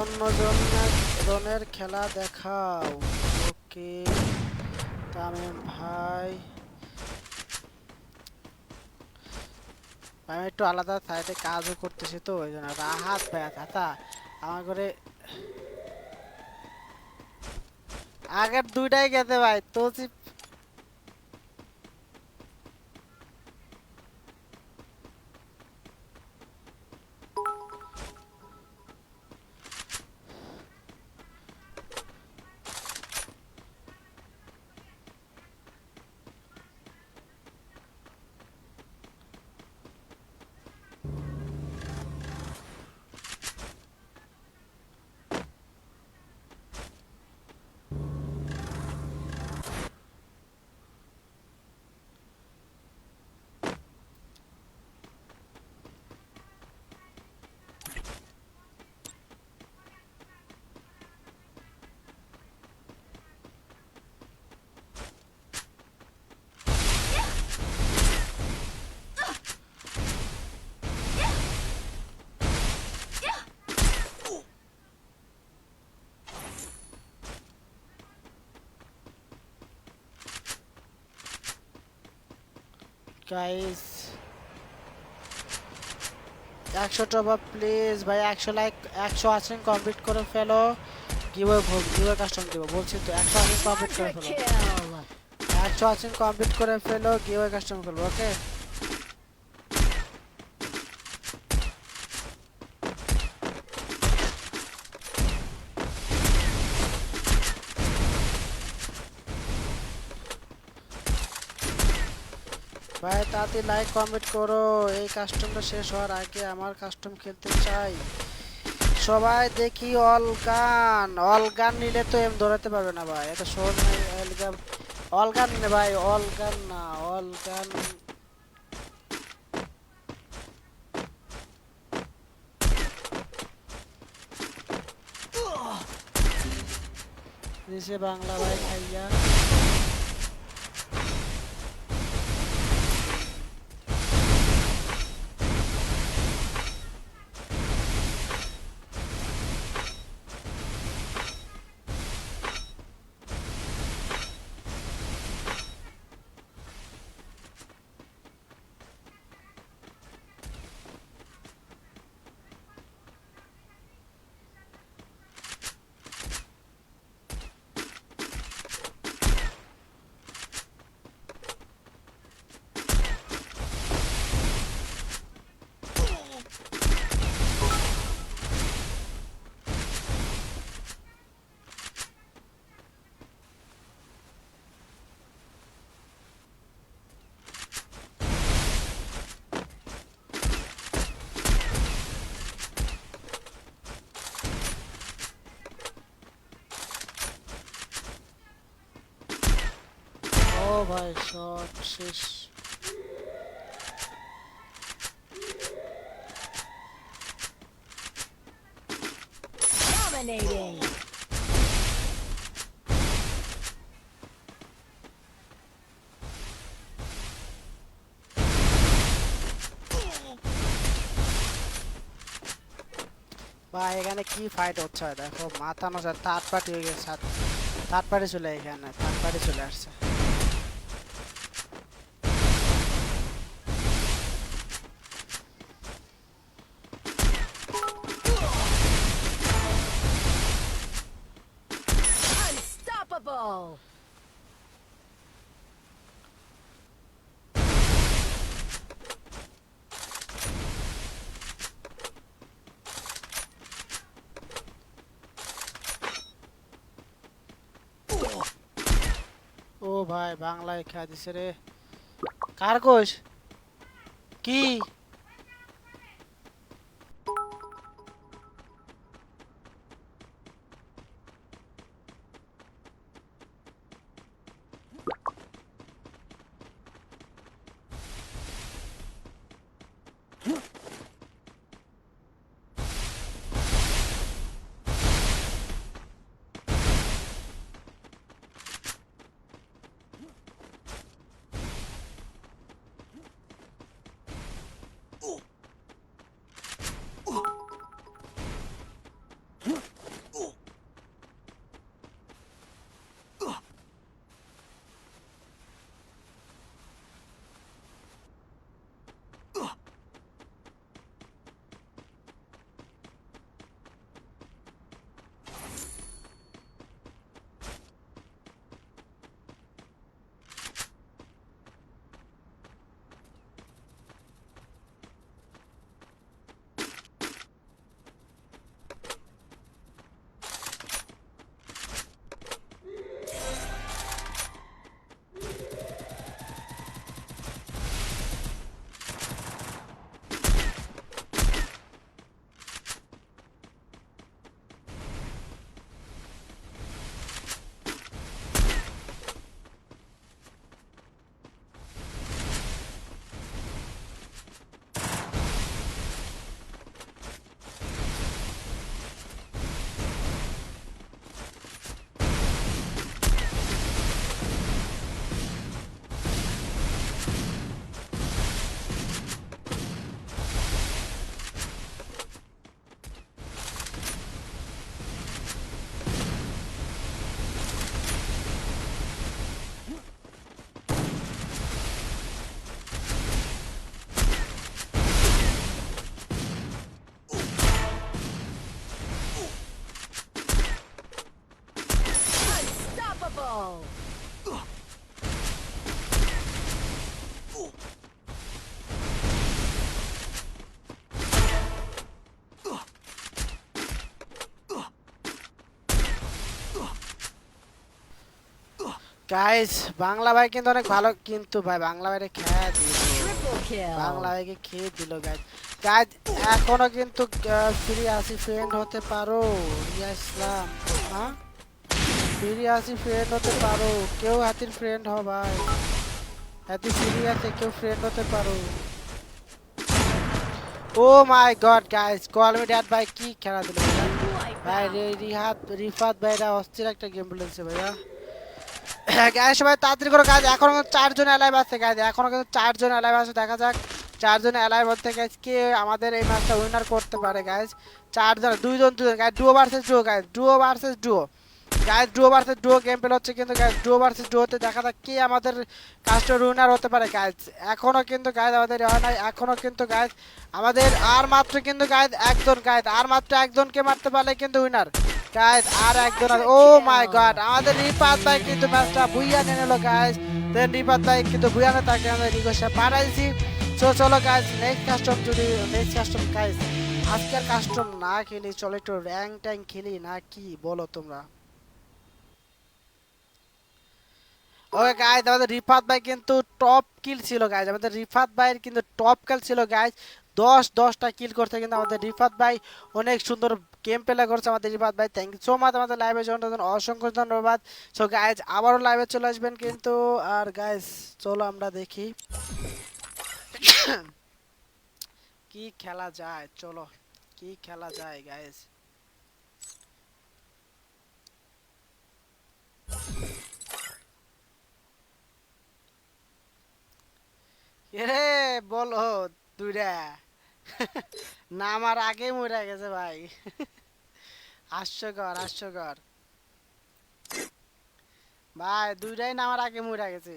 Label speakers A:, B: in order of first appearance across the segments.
A: অন্য জনের খেলা দেখাও। ওকে তামিম ভাই, আমি একটু আলাদা সাইডে কাজও করতেছি তো ওই জন্য। রাহাত ভাই চাচা আমার ঘরে আগের দুইটাই গেছে ভাই তো। গাইস 100 টপ আপ প্লিজ ভাই, 100 লাইক, 100 আছেন কমপ্লিট করে ফেলো। গিভওয়ে কাস্টম দিব বলছি তো, 100 আছেন কমপ্লিট করে ফেলো, 100 আছেন কমপ্লিট করে ফেলো, গিভওয়ে কাস্টম করবো। ওকে ভাই তাড়াতাড়ি লাইক কমেন্ট করো, এই কাস্টমটা শেষ হওয়ার আগে আমার কাস্টম খেলতে চাই সবাই। দেখি অল গান নিলে তো এম ধরাতে পারবে না ভাই, এটা সহজ নয়। অল গান নে ভাই, অল গান না, অল গান। দেশে বাংলা ভাই খাইয়া। ও ভাই শট শেষ।
B: Dominating.
A: ভাই এখানে কি ফাইট হচ্ছে দেখো, মাথা নষ্ট। থার্ড পার্টি হয়ে গেছে, থার্ড পার্টি চলে, এখানে থার্ড পার্টি চলে আসছে।
B: Unstoppable.
A: ও ভাই বাংলায় খেয়া দিছে রে। কার কোষ কি? গাইস বাংলা ভাই কিন্তু অনেক ভালো, কিন্তু ভাই বাংলা ভাইরে খেয়ে দিল,
B: Triple
A: বাংলা
B: kill.
A: ভাইকে খেয়ে দিল গাইস। গাইস এখনো কিন্তু ফ্রি আসি ফ্রেন্ড হতে পারো, রিয়া ইসলাম। হ্যাঁ, ফ্রি আসি ফ্রেন্ড হতে পারো, কেউ হাতির ফ্রেন্ড হ ভাই, হাতি ফ্রি আছে, কেউ ফ্রেন্ড হতে পারো। Oh my god guys, call me dad ভাই, কি খেলা দিল ভাইয়া। ভাই রিফাত ভাইরা অস্থির একটা গেম বলেছে ভাইয়া। গাইস সবাই তাড়াতাড়ি করে, গাইস এখনো কিন্তু 4 জন অ্যালাইভ আছে, গাইস এখনো কিন্তু 4 জন অ্যালাইভ আছে, দেখা যাক 4 জন অ্যালাইভ হতে গাইস কে আমাদের এই ম্যাচটা উইনার করতে পারে গাইস। 4 জন, 2 জন 2 জন guys, duo versus duo guys, duo versus duo guys, duo versus duo game play হচ্ছে কিন্তু গাইস, ডুও ভার্সেস ডুওতে দেখা যাক কে আমাদের কাস্টমার উইনার হতে পারে গাইস। এখনো কিন্তু গাইস আমাদের হয় নাই, এখনো কিন্তু গাইস আমাদের আর মাত্র কিন্তু গাইস একজন, গাইস আর মাত্র একজনকে মারতে পারলে কিন্তু উইনার গাইস, আর একজন আছে। ও মাই গড, আমাদের রিপাত ভাই কিন্তু ম্যাচটা বুইয়া নিয়ে নিল গাইস। দেন রিপাত ভাই কিন্তু বুইয়া না, তাকে আমরা রিকোয়েস্টটা পাঠাইছি। সো চলো গাইস নেক্সট কাস্টম, যদি নেক্সট কাস্টম গাইস আজকের কাস্টম না খেলি, চলো একটু র্যাঙ্ক ট্যাঙ্ক খেলি না কি বলো তোমরা। ওকে গাইস, আমাদের রিফাত ভাই কিন্তু টপ কিল ছিল গাইস, আমাদের রিফাত ভাইয়ের কিন্তু টপ কিল ছিল গাইস, 10টা কিল করতে কিন্তু আমাদের রিফাত ভাই অনেক সুন্দর গেম প্লে করছে আমাদের রিফাত ভাই। থ্যাংক ইউ সো মাচ আমাদের লাইভে জয়েন জন্য, অসংখ্য ধন্যবাদ। সো গাইস আবারও লাইভে চলে আসবেন কিন্তু। আর গাইস চলো আমরা দেখি কি খেলা যায়, চলো কি খেলা যায় গাইস। এরে বলো দুইটা নামার আগে মরে গেছে ভাই হাস্যকর হাস্যকর ভাই, দুইটাই নামার আগে মরে গেছে।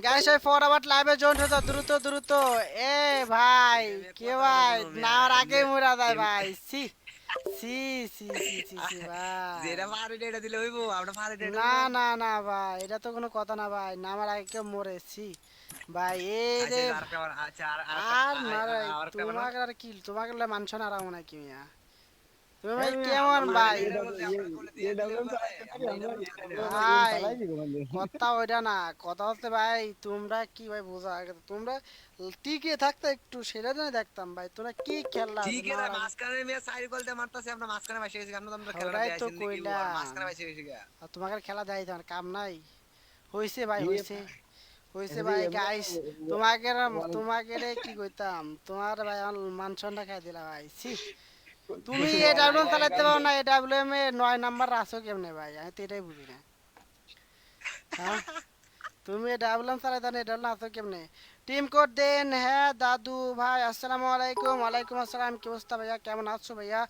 A: গাইস ওই ফরওয়ার্ড লাইভে জয়েন হতো, দ্রুত দ্রুত। এ ভাই কে ভাই নামার আগে মরে যায় ভাই, সি সি সি সি সি সি ভাই।
C: যেটা পারে এটা দিলে হইবো, আমরা পারে এটা
A: না
C: হইবো।
A: না না ভাই, এটা তো কোনো কথা না ভাই, নামার আগে কেউ মরেছি ভাই। এই
C: আচ্ছা
A: রে
C: আরেকটা আচ্ছা
A: আর মারা,
C: আরেকটা বানাও।
A: তোমাকে আর কি, তোমাকে মানছ না রাখবো না কি মিয়া, তুমি ভাই
D: এই মিয়া,
A: কেমন
C: আমরা
A: ভাই।
C: পারে এটা বলতে আমরা করলে দিয়ে দিলে
D: AWM
C: পারে,
D: চালাইতে পারি
C: আমরা এটা
D: আমরা,
C: বলতে দিলে পারে।
D: AWM
A: ভাই
D: চালাই দিবো বন্ধু।
A: কথা ওইটা না, কথা হচ্ছে ভাই তোমরা কি ভাই বোঝা আগে তো, তোমরা টিকে থাকতে একটু সেটা জন্য দেখতাম ভাই, তোমরা কি খেললা
C: ঠিক আছে,
A: তোমার
C: মাঝখানে মেয়ে সাইড বলতে মারতাছে, আমরা মাঝখানে বসে গেছি, আমরা তো আমরা খেলাটা
A: ওটাই তো
C: দেখাইছি দেখি ও আর
A: কইলাম,
C: মাঝখানে বসে গেছি গা।
A: আর তোমাকে খেলা দেয় তোমার কাম নাই, হইছে ভাই
D: এ
A: হইছে, হইছে
D: এসে
A: ভাই
D: এমনি
A: গাইস। তোমাকে তোমাকে রে কি কইতাম, তোমার ভাই আমার মানসনটা খাই দিলা ভাই, ছি। তুমি এ ডাব্লিউ চালাতে পারো না, A W M A 9 number আসো কেমনে ভাই, আমি তো এটাই বুঝি না। হ্যাঁ, তুমি ডাবলাম সারা দানে ডাবলাম আসো কেমনে। টিম কোড দেন। হ্যাঁ দাদু ভাই, আসসালামু আলাইকুম। ওয়ালাইকুম আসসালাম, কি অবস্থা ভাইয়া, কেমন আছো ভাইয়া।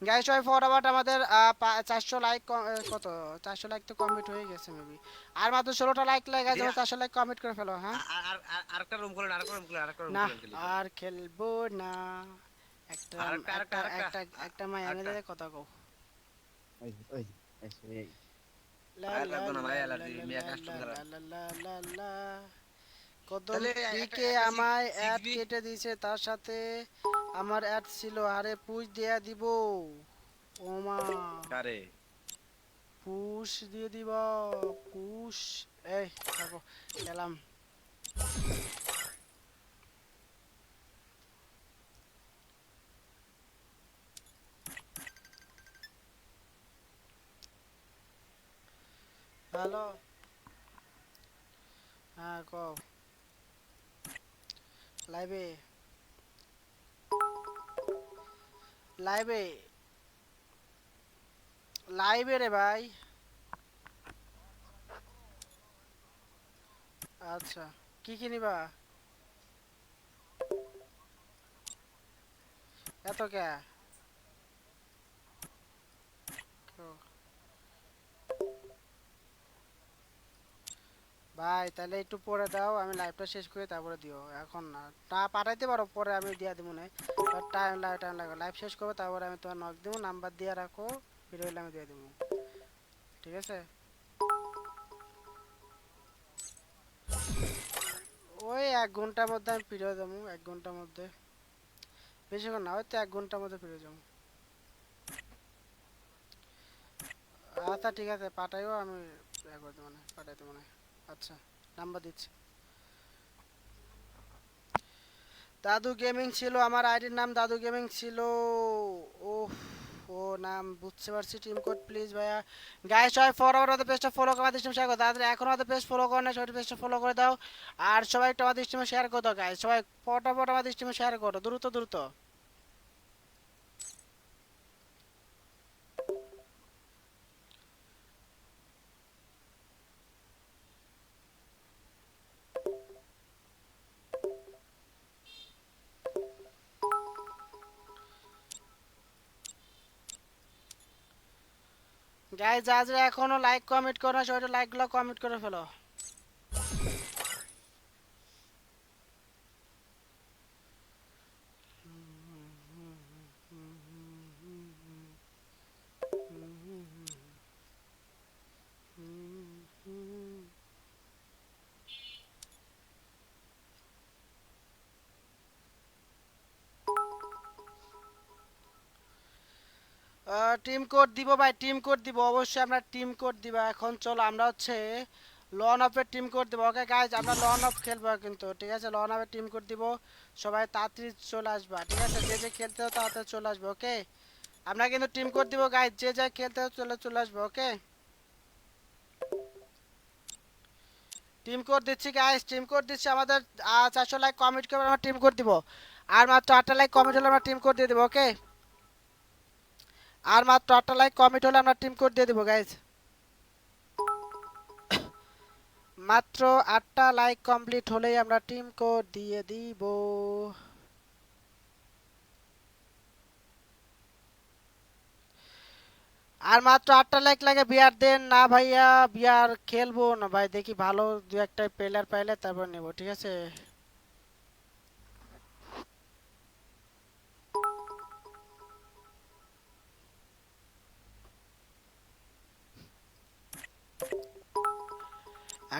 A: গাইস ওয়াই ফর আবাউট আমাদের 400 লাইক, কত 400 লাইক তো কমপ্লিট হয়ে গেছে মেবি, আর মাত্র 16টা লাইক লাগে,
C: দিয়া,
A: 400 লাইক কমপ্লিট করে ফেলো। হ্যাঁ
C: আরেকটা রুম খুলেন, আরেকটা রুম খুলেন, আরেকটা রুম
A: না
C: খুলেন খেলি পরে।
A: আর খেলবো না, একটা
C: আরেকটা আরেকটা
A: একটা
C: আরেকটা
A: একটা একটা মাই এনে
C: আরেকটা।
A: দে কথা কও।
D: ওই ওই এই
A: লা
C: আর
A: লা
C: লাগতো না
A: লা
C: ভাই,
A: লা
C: অ্যালার্জি
A: লা
C: মিয়া
A: লা
C: কাস্টম
A: লা
C: খারাপ।
A: লা লা লা লা। কদম
C: তাহলে একটা
A: পিকে
C: একটা
A: আমায় অ্যাড
C: 6B
A: কেটে দিয়েছে, তার সাথে আমার অ্যাড ছিল, আরে পুশ দেয়া দিব। ওমা
C: কারে
A: পুশ দিয়ে দিব, পুশ। এই থাকো গেলাম। হ্যালো, হ্যাঁ কও। লাইভে লাইভে লাইভে রে ভাই। আচ্ছা কি কিনিবা এত কে। ভাই তাহলে একটু পরে দাও, আমি লাইভটা শেষ করে তারপরে দিও, এখন না, তা পাঠাইতে পারো পরে আমি দিয়া দিব না, টাইম টাইম লাগবে, লাইভ শেষ করবো তারপরে আমি তোমার নক দিব, নাম্বার দিয়ে রাখো, ভিডিও হলে আমি দিয়ে দিব, ঠিক আছে। ওই 1 ঘন্টার মধ্যে আমি ফিরে যাবো, 1 ঘন্টার মধ্যে, বেশিক্ষণ না, হয়তো 1 ঘন্টার মধ্যে ফিরে যাবো। আচ্ছা ঠিক আছে, পাঠাইও, আমি ইয়া করে দেবো, মানে পাঠাইতে মনে হয়। আচ্ছা, নাম্বার দিচ্ছি। দাদু গেমিং ছিল, আমার আইডির নাম দাদু গেমিং ছিল। ওহ, ও নাম বুঝতে পারছি। টিম কোড প্লিজ ভাইয়া। গাইস সবাই ফরওয়ার্ড আমাদের পেজটা ফলো করে আমাদের স্ট্রিম শেয়ার করো। তাড়াতাড়ি এখন আমাদের পেজ ফলো করে না, সবাই পেজটা ফলো করে দাও। আর সবাই একটু আমাদের স্ট্রিমে শেয়ার করে দাও গাইস, সবাই ফটাফট আমাদের স্ট্রিমে শেয়ার করো, দ্রুত দ্রুত। গাইস যা যা এখনো লাইক কমেন্ট করো না, সবাই লাইকগুলো কমেন্ট করে ফেলো। টিম কোড দিব ভাই, টিম কোড দিব, অবশ্যই আমরা টিম কোড দিব। এখন চলো আমরা হচ্ছে লন অফের টিম কোড দিব। ওকে গাইজ, আমরা লন অফ খেলবো কিন্তু, ঠিক আছে? লন অফের টিম কোড দিব, সবাই তাড়াতাড়ি চলে আসবা, ঠিক আছে? যে যে খেলতে হবে তাড়াতাড়ি চলে আসবে, ওকে? আমরা কিন্তু টিম কোড দিব গাইজ, যে যা খেলতে হবে চলে আসবে, ওকে? টিম কোড দিচ্ছি গাইজ, টিম কোড দিচ্ছি। আমাদের 400 লাইক কমেন্ট করে আমরা টিম কোড দিব। আর মাত্র 8টা লাইক কমেন্ট হলে আমরা টিম কোড দিয়ে দেবো, ওকে? আর মাত্র 8টা লাইক কমেন্ট হলে আমরা টিম কোড দিয়ে দেবো গাইজ। মাত্র 8টা লাইক কমপ্লিট হলেই আমরা টিম কোড দিয়ে দিব। আর মাত্র 8টা লাইক লাগে, বিয়ার দেন না ভাইয়া, বিয়ার খেলবো না ভাই, দেখি ভালো দু একটা প্লেয়ার পাইলে তারপর নেব, ঠিক আছে?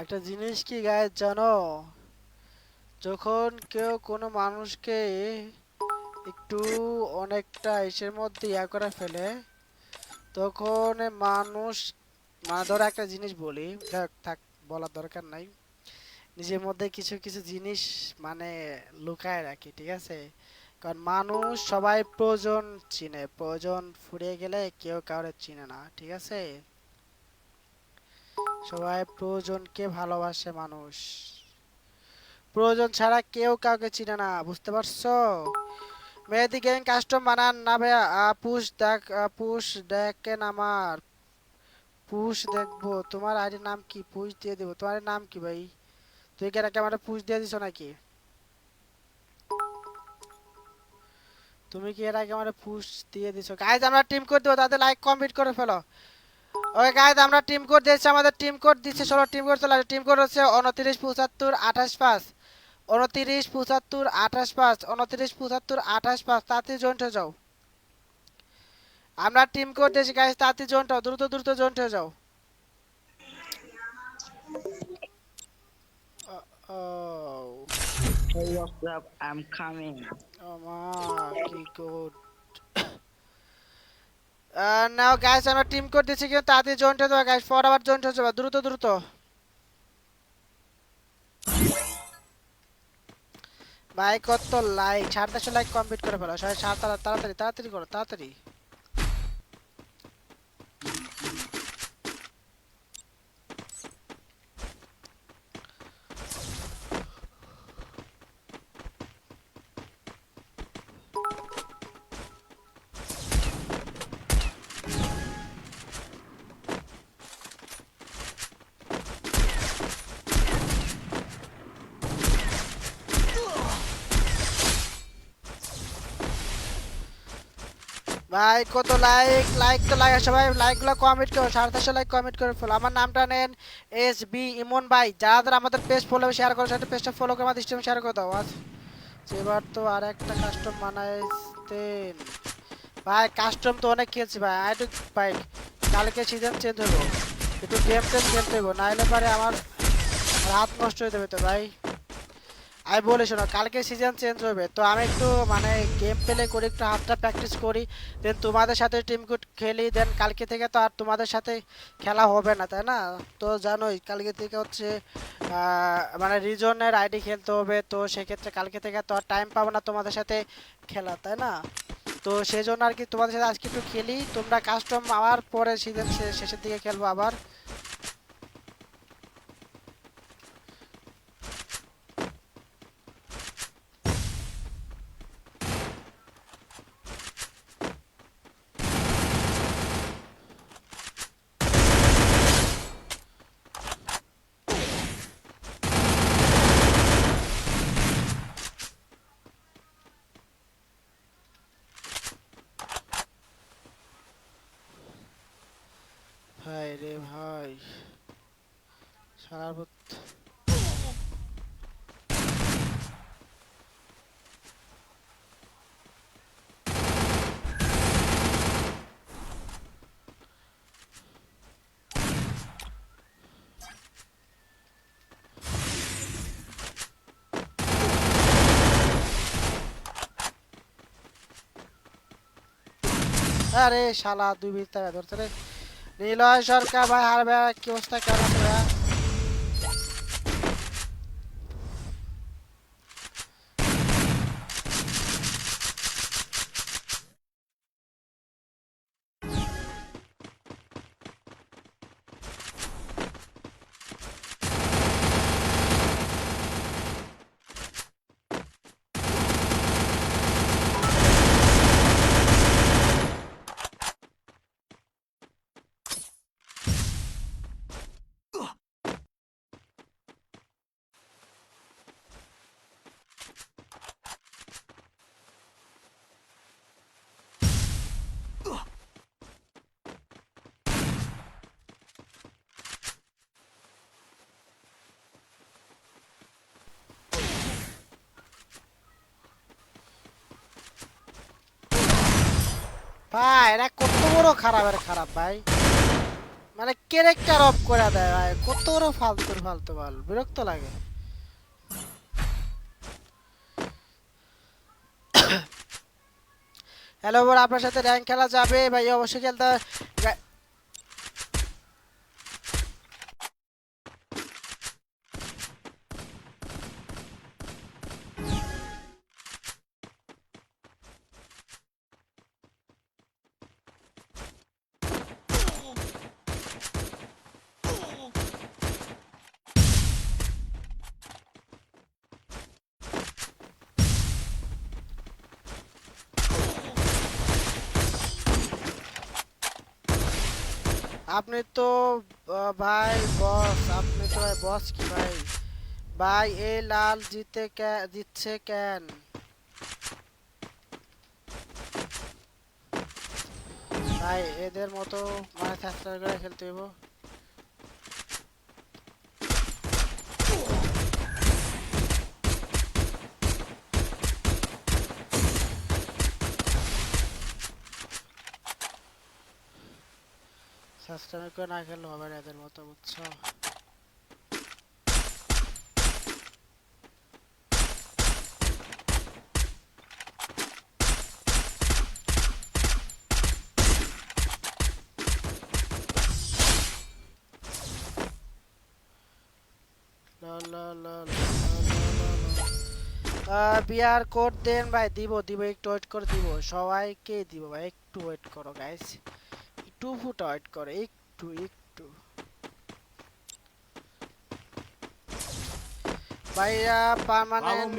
A: একটা জিনিস কি গাইজ জানো, যখন কেউ কোনো মানুষকে একটু অনেকটা ইসের মধ্যে ইয়া করে ফেলে, তখন মানুষ, মানে ধরো একটা জিনিস বলি, থাক বলার দরকার নাই, নিজের মধ্যে কিছু কিছু জিনিস মানে লুকায় রাখি, ঠিক আছে? কারণ মানুষ সবাই প্রয়োজন চিনে, প্রয়োজন ফুরিয়ে গেলে কেউ কাউরে চিনে না, ঠিক আছে? সবাই প্রয়োজনকে ভালোবাসে মানুষ, প্রয়োজন ছাড়া কেউ কাউকে চিনে না, বুঝতে পারছো? মেহেদি গেমিং কাস্টম বানান না ভাইয়া? পুশ দেখ, পুশ দেখেন আমার, পুশ দেখবো। তোমার আইডির নাম কি? পুশ দিয়ে দেবো। তোমার নাম কি ভাই? তুই কি নাকি আমার পুশ দিয়ে দিছো নাকি? তুমি কি এর আগে আমার পুশ দিয়ে দিছো? গাইজ আমরা টিম কোড দেবো, তাদের লাইক কমপ্লিট করে ফেলো। ওকে গাইজ, আমরা টিম কোড দিয়েছি, আমাদের টিম কোড দিচ্ছে, চলো টিম কোড চলে আসে। টিম কোড হচ্ছে 29 75 28 5, 29 75 28 5, 29 75 28 5। তাড়াতাড়ি জয়েন্ট হয়ে যাও। আমরা টিম কোড দিয়েছি গাইজ, তাড়াতাড়ি জয়েন্ট হও, দ্রুত দ্রুত জয়েন্ট হয়ে যাও। ও
D: Hey, what's up? I'm coming.
A: ও মা, কি কোড নাও গাইজ, আমরা টিম কোড দিচ্ছি, কিন্তু তাড়াতাড়ি জয়েন্ট হয়ে যাবে গাইজ, ফর আবার জয়েন্ট হয়ে যাবে, দ্রুত দ্রুত। ভাই কত লাইক, 450 লাইক কমপ্লিট করে ফেলো সবাই, তাড়াতাড়ি তাড়াতাড়ি করো, তাড়াতাড়ি। ভাই কত লাইক, লাইক তো লাগে, সবাই লাইকগুলো কমেন্ট করো, 450 লাইক কমেন্ট করে ফেলো। আমার নামটা নেন SB ইমন ভাই। যারা যারা আমাদের পেজ ফলো শেয়ার করো, সেটা পেজটা ফলো করে আমাদের স্ট্রিম শেয়ার করে দাও। আজ এবার তো আর একটা কাস্টম বানাইতেন ভাই, কাস্টম তো অনেক খেলছি ভাই, একটু ভাই কালকে সিজন চেঞ্জ হবো, একটু গেম টেম খেলতে হবো, নাইলে পারে আমার হাত নষ্ট হয়ে যাবে তো ভাই। আমি বলি শোনো, কালকে সিজন চেঞ্জ হবে, তো আমি একটু মানে গেম প্লে করে একটু হাতটা প্র্যাকটিস করি, দেন তোমাদের সাথে টিম কোড খেলি, দেন কালকে থেকে তো আর তোমাদের সাথে খেলা হবে না, তাই না? তো জানোই কালকে থেকে হচ্ছে মানে রিজনের আইডি খেলতে হবে, তো সেক্ষেত্রে কালকে থেকে তো আর টাইম পাবো না তোমাদের সাথে খেলা, তাই না? তো সেই জন্য আর কি তোমাদের সাথে আজকে একটু খেলি, তোমরা কাস্টম আবার পরে সিজন শেষের দিকে খেলবো আবার। ভাই রে ভাই, সারা আরে শালা দুই মিনিট টাকা ধরতে রে। নিলয় সরকার ভাই, হার ভাই কি অবস্থা, কেমন আছে ভাই? ভাই এরা কত বড় খারাপের খারাপ ভাই, মানে ক্যারেক্টার অফ করে দেয় ভাই, কত বড় ফালতুর ফালতু বল, বিরক্ত লাগে। হ্যালো বড়, আপনার সাথে র্যাঙ্ক খেলা যাবে ভাই? অবশ্যই খেলতে আপনি তো ভাই বস, আপনি তো ভাই বস কি ভাই? ভাই এই লাল জিতছে কেন ভাই? এদের মতো মানে চেষ্টা করে খেলতে হইব। চেষ্টা করে না খেললে হবে না এদের মতো, বুঝছো? বিয়ার কোড দেন ভাই, দিব দিব, একটু ওয়েট করে দিব, সবাইকে দিব ভাই, একটু ওয়েট করো গাইস, একটু ফুটা ওয়েট করো, একটু একটু। ভাইয়া পার্মানেন্ট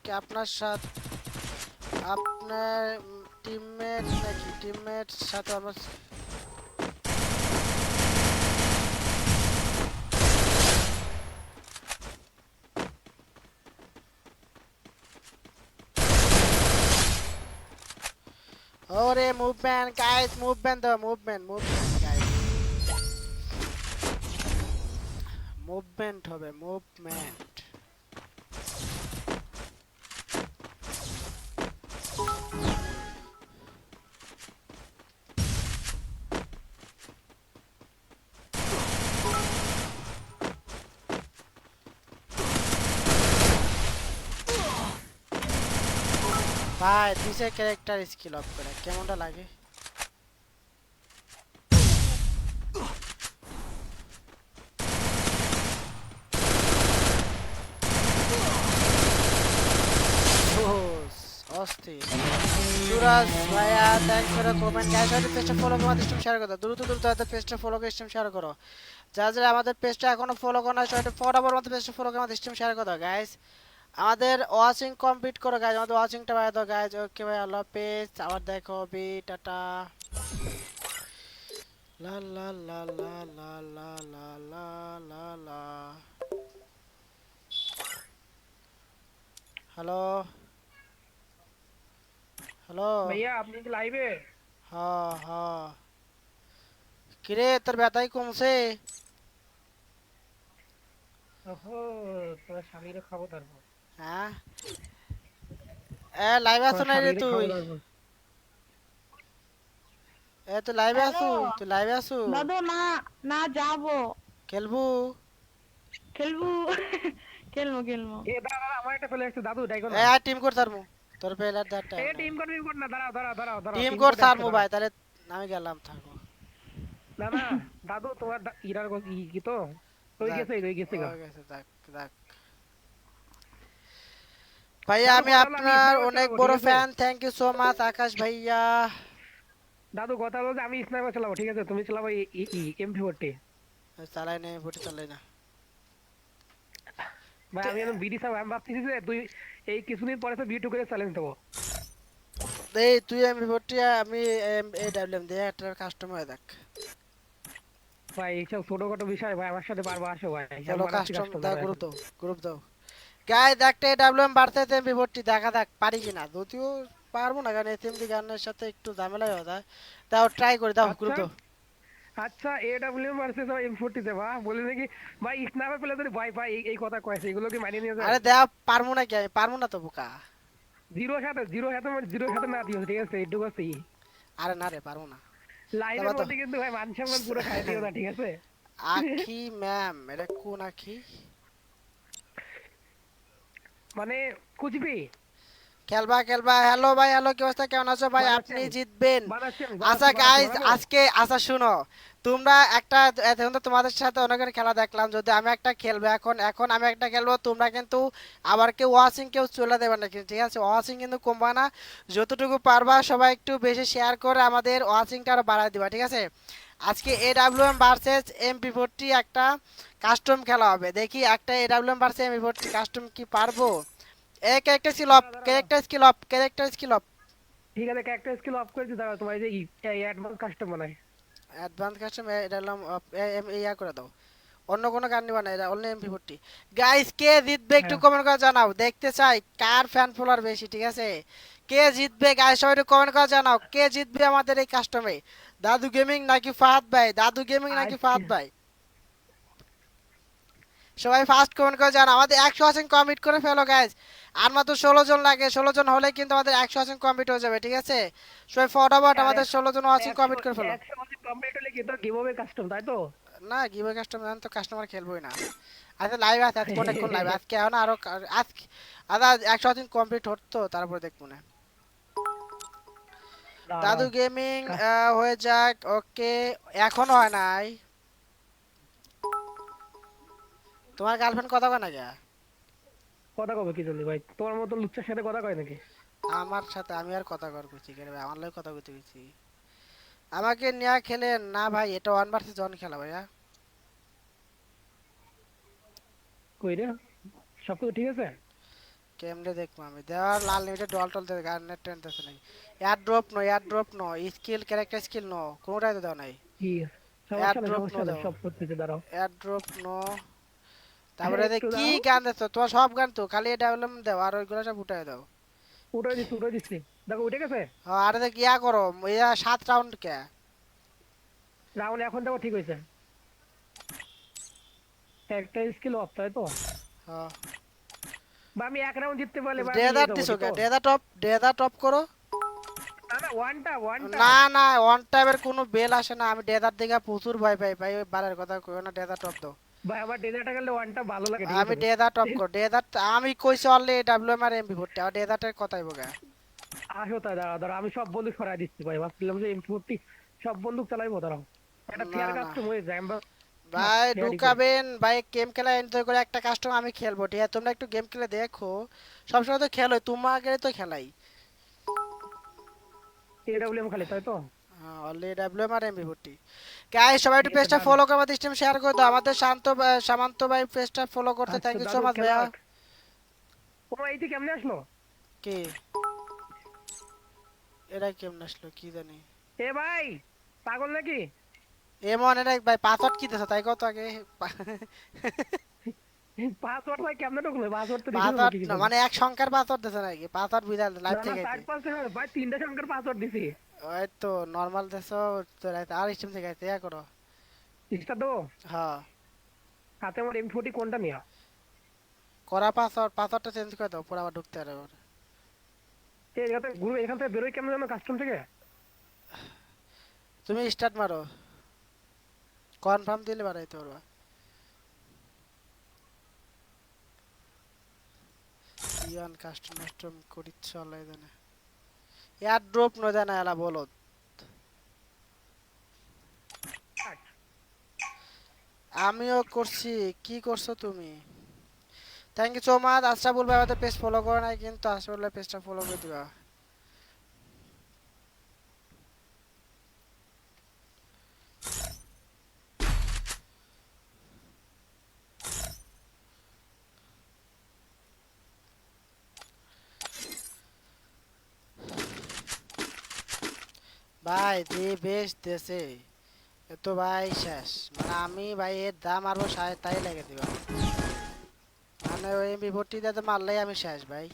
A: কি আপনার সাথে, আপনার টিমমেট নাকি? টিমমেট সাথে আমার ওরে মুভমেন্ট গাইস, মুভমেন্ট দাও, মুভমেন্ট মুভমেন্ট গাইস, মুভমেন্ট হবে, মুভমেন্ট। ভাই দিছে ক্যারেক্টার স্কিল অফ করে কেমনটা লাগে অস্থির সুরাজ ভাইয়া thanks for the comment guys আমাদের পেজটা ফলো করে আমাদের স্ট্রিম শেয়ার করো দ্রুত দ্রুত আমাদের পেজটা ফলো করে স্ট্রিম শেয়ার করো যারা যারা আমাদের পেজটা এখনো ফলো করো না সবাই ফটাফট আমাদের পেজটা ফলো করে আমাদের স্ট্রিম শেয়ার করো গাইস আমাদের ওয়াচিং কমপ্লিট করো গাইস আমাদের ওয়াচিংটা বাড়ায় দাও গাইস ওকে ভাই আল্লাহ হাফেজ আবার দেখো বি টাটা লা লা লা লা লা লা লা লা লা লা হ্যালো হ্যালো
E: भैया আপনি কি লাইভে?
A: হ্যাঁ হ্যাঁ কিরে তোর ব্যথাই কমছে
E: ওহো তোর স্বামীরে খাবো তারপর।
A: হ্যাঁ এ লাইভ আছো না রে তুই এ তুই লাইভে আছো তুই লাইভে আছো
F: দাদু না না যাবো
A: খেলবু
F: খেলবো খেলবো খেলবো
E: এ দাঁড়া দাঁড়া আমার একটা ফেলে আসছে দাদু ডাইকো
A: এ
E: না।
A: আর টিম কর তারমু তোর পেলার দাঁড়টা
E: এ টিম কর না দাঁড়াও দাঁড়াও দাঁড়াও দাঁড়াও
A: টিম
E: team
A: কর
E: code
A: তারমু
E: আসছে,
A: ভাই তাহলে আমি গেলাম থাকো
E: দাঁড়াও। না না দাদু তোমার ইরার কি তো ওই গেছে গা।
A: হয়ে গেছে দেখ দেখ ভাইয়া
E: দাদু,
A: আমি
E: কথা হলো
A: আপনার
E: স্নাইপার
A: অনেক
E: চালাবো,
A: বড়
E: ঠিক আছে?
A: Fan thank you so much Akash ভাইয়া
E: দাদু কথা হলো যে আমি স্নাইপার চালাবো ঠিক আছে তুমি চালাবো এম40
A: চালাই নেই ভোটে চালাই না
E: ভাই আমি এখন বিডি সাহেব আমি ভাবতেছি যে তুই এই কিছুদিন পরে তো বিটু করে চ্যালেঞ্জ দেবো।
A: এই তুই আমি ভোটে আমি এই ডাবলিএম দে একটা কাস্টমার দেখ
E: ভাই এইসব ছোটখাটো বিষয় ভাই আমার সাথে বারবার আসো ভাই
A: চলো কাস্টম দাও গ্রুপ দাও গাই দেখতে ডাবলিএম বাড়তে এমবি ভর্তি দেখা দেখ পারি কিনা যদিও পারবো না কারণ এসএমডি গানের সাথে একটু ঝামেলাই হয় দাও ট্রাই করে দাও গ্রুপ দাও
E: আচ্ছা এডব্লিউ ভার্সেস এম40 তে বা বলে নাকি ভাই স্নাইপার পেলে তো ভাই ভাই এই কথা কইছে এগুলো কি মানিয়ে নিয়ে যায়?
A: আরে দেখ পারবো না কি আমি পারবো না তো বোকা
E: জিরো সাথে না দিও ঠিক আছে এইটুকু আছে
A: আরে না রে পারবো না
E: লাইভের
A: তারপর তো-
E: মধ্যে কিন্তু ভাই মান সম্মান পুরো খাই দিও না ঠিক আছে?
A: আখি ম্যাম এটা কোন আখি
E: মানে কুচবি
A: খেলবা হ্যালো ভাই হ্যালো কি অবস্থা কেমন আছো ভাই
E: ভালো
A: আপনি
E: আছি।
A: জিতবেন
E: বানাচ্ছি আমি,
A: আচ্ছা
E: বানাচ্ছি,
A: গাইস
E: বানাবো।
A: আজকে আচ্ছা শুনো তোমরা একটা এখন তো তোমাদের সাথে অনেকের খেলা দেখলাম যদি আমি একটা খেলবো এখন আমি একটা খেলবো তোমরা কিন্তু আবার কেউ ওয়াচিং কেউ চলে দেবে না কিন্তু, ঠিক আছে ওয়াচিং কিন্তু কমবা না যতটুকু পারবা সবাই একটু বেশি শেয়ার করে আমাদের ওয়াচিংটা আরো বাড়ায় দিবা ঠিক আছে আজকে এডব্লিউএম ভার্সেস এমপি40 একটা কাস্টম খেলা হবে দেখি একটা এডব্লিউএম ভার্সেস এমপি40 কাস্টম কি পারবো এই ক্যারেক্টার স্কিল অফ
E: ঠিক আছে ক্যারেক্টার স্কিল অফ করে দিও তোমার এই যে অ্যাডভান্স কাস্টম বানাই
A: অ্যাডভান্স কাস্টম এটা হলাম ইয়া করে দাও অন্য কোনো গান নিবা না এটা অনলি এমপি40 গাইস কে জিতবে একটু কমেন্ট করে জানাও দেখতে চাই কার ফ্যান ফলোয়ার বেশি ঠিক আছে কে জিতবে গাইস সবাই একটু কমেন্ট করে জানাও কে জিতবে আমাদের এই কাস্টমে দাদু গেমিং নাকি ফাহাদ ভাই সবাই ফার্স্ট কমেন্ট করে জানাও আমাদের 100% কমপ্লিট করে ফেলো গাইস আর মাত্র 16 জন লাগে 16 জন হলে কিন্তু আমাদের 100% কমপ্লিট হয়ে যাবে ঠিক আছে সবাই ফটাফট আমাদের 16 জন ওয়াচিং কমপ্লিট করে ফেলো
E: কমপ্লিট হলে কি তো গিভঅ্যাওয়ে কাস্টম তাই তো?
A: না গিভওয়ে কাস্টমার তো কাস্টমার খেলবোই না আচ্ছা লাইভ আছে আজকে অনেকক্ষণ লাইভ আজকে এখন আরো আজকে আদা 100 দিন কমপ্লিট হতো তারপর দেখবো না দাদু গেমিং হয়ে যাক ওকে এখনো হয় নাই তোমার গার্লফ্রেন্ড কথা কয় না কে
E: কথা কবে কি চলি ভাই তোমার মতো লুচ্চার সাথে কথা কয় নাকি?
A: আমার সাথে আমি আর কথা কর কইছি কেন ভাই আমার লগে কথা কইতে কইছি আমাকে নিয়া খেলেন না ভাই এটা 1 ভার্সেস 1 খেলা ভাইয়া
E: কই রে সব কিছু ঠিক আছে?
A: কেমনে দেখবো আমি দেওয়ার লাল লিমিটে ডল টল দেবে গান নেট টেনতেছে নাই air drop no skill character skill no কোনটাই তো দাও নাই
E: কি সমস্যা নেই সব করতেছে দাঁড়াও
A: এয়ার ড্রপ নো তারপরে কি গান দিছো তোমার সব গান তো খালি এটা বললাম দাও আর ওইগুলো সব উঠায় দাও
E: উঠে দিচ্ছি দেখো উঠে গেছে
A: হ্যাঁ আরে দেখ ইয়া করো ইয়া 7 রাউন্ড কে
E: রাউন্ড এখন দেখো ঠিক হয়েছে একটা স্কিল অফ তাই তো
A: হ্যাঁ
E: বা আমি এক রাউন্ড জিততে পারলে
A: ডেজার্ট দিছো কে ডেজার্ট টপ করো
E: না ওয়ানটা
A: না ওয়ান টাইমের কোনো বেল আসে না আমি ডেজার্ট দেখে প্রচুর ভয় পাই ভাই ওই বারের কথা কইও না ডেজার্ট টপ দাও
E: ভাই আমার ডেজার্টটা গেলে ওয়ানটা ভালো লাগে
A: আমি ডেজার্ট টপ কর ডেজার্ট আমি কইছি অলরেডি ডব্লিউএম আর এমবি40 আর ডেজার্টের কথাই বগা
E: আসো তাই, দাঁড়া দাঁড়া, আমি সব বন্দুক সরাই দিচ্ছি ভাই, ভাবছিলাম যে M40 সব বন্দুক চালাইবো, দাঁড়াও একটা
A: না,
E: ফেয়ার
A: না।
E: কাস্টম হয়ে যায় আমরা।
A: ভাই
E: ফেয়ারই করি।
A: ঢুকাবেন ভাই, গেম খেলা এনজয় করে একটা কাস্টম আমি খেলবো, ঠিক আছে? তোমরা একটু গেম খেলে দেখো, সবসময় তো খেলোই, তোমাকে তো খেলাই।
E: AWM খালি তাই তো?
A: হ্যাঁ, অলরেডি ডাব্লিউএম আর এমবি40। গাইস সবাই একটু
E: এই তো
A: পেজটা
E: done।
A: ফলো করে আমাদের স্ট্রিম শেয়ার করে দাও, আমাদের শান্ত ভাই পেজটা ফলো করতে, থ্যাংক
E: আচ্ছা
A: ইউ সো
E: দাদু
A: মাচ
E: খেলা
A: ভাইয়া।
E: হোক। তোমার এইটি কেমনে আসলো?
A: কি এটা কেমন আসলো কি জানি?
E: এ ভাই পাগল নাকি?
A: এমন এটা ভাই পাসওয়ার্ড কি দিছো তাই কত আগে?
E: পাসওয়ার্ড ভাই কেমনে ঢুকলো? পাসওয়ার্ড তো দিছিল
A: পাসওয়ার্ড
E: নাকি কিছু?
A: মানে এক সংখ্যার পাসওয়ার্ড দিছো নাকি? পাসওয়ার্ড বিদাল লাইভ
E: না না
A: থেকে আইতে।
E: 4-5 ভাই 3টা সংখ্যার পাসওয়ার্ড দিছি।
A: ওই তো নরমাল দিছো তো রাইতে আর স্ট্রিম থেকে আইতে ইয়া করো।
E: ইস্টা দো
A: হ্যাঁ,
E: হাতে আমার M40 কোনটা নিয়া?
A: করা পাসওয়ার্ডটা চেঞ্জ করে দাও, পরে আবার ঢুকতে পারবে আবার।
E: এই এখান থেকে ঘুরে, এখান থেকে বেরোই কেমনে জানো কাস্টম থেকে?
A: তুমি স্টার্ট মারো, কনফার্ম দিলে বাড়াইতে পারবা। ইয়ান কাস্টম করিচ্ছ আল্লাহ জানে। এয়ার ড্রপ ন জানা এলা বলো। আমিও করছি, কি করছো তুমি? Thank you so much. Ashraful ভাই আমাদের পেজ ফলো করে নাই, কিন্তু আশরাফুল ভাই পেজটা ফলো করে দিবা। ভাই যে বেশ দেশে এ তো ভাই শেষ, মানে আমি ভাই এর দাম আরো তাই লেগে দিবা, মানে ওই এমবি40 দিয়ে তো মারলেই আমি শেষ ভাই।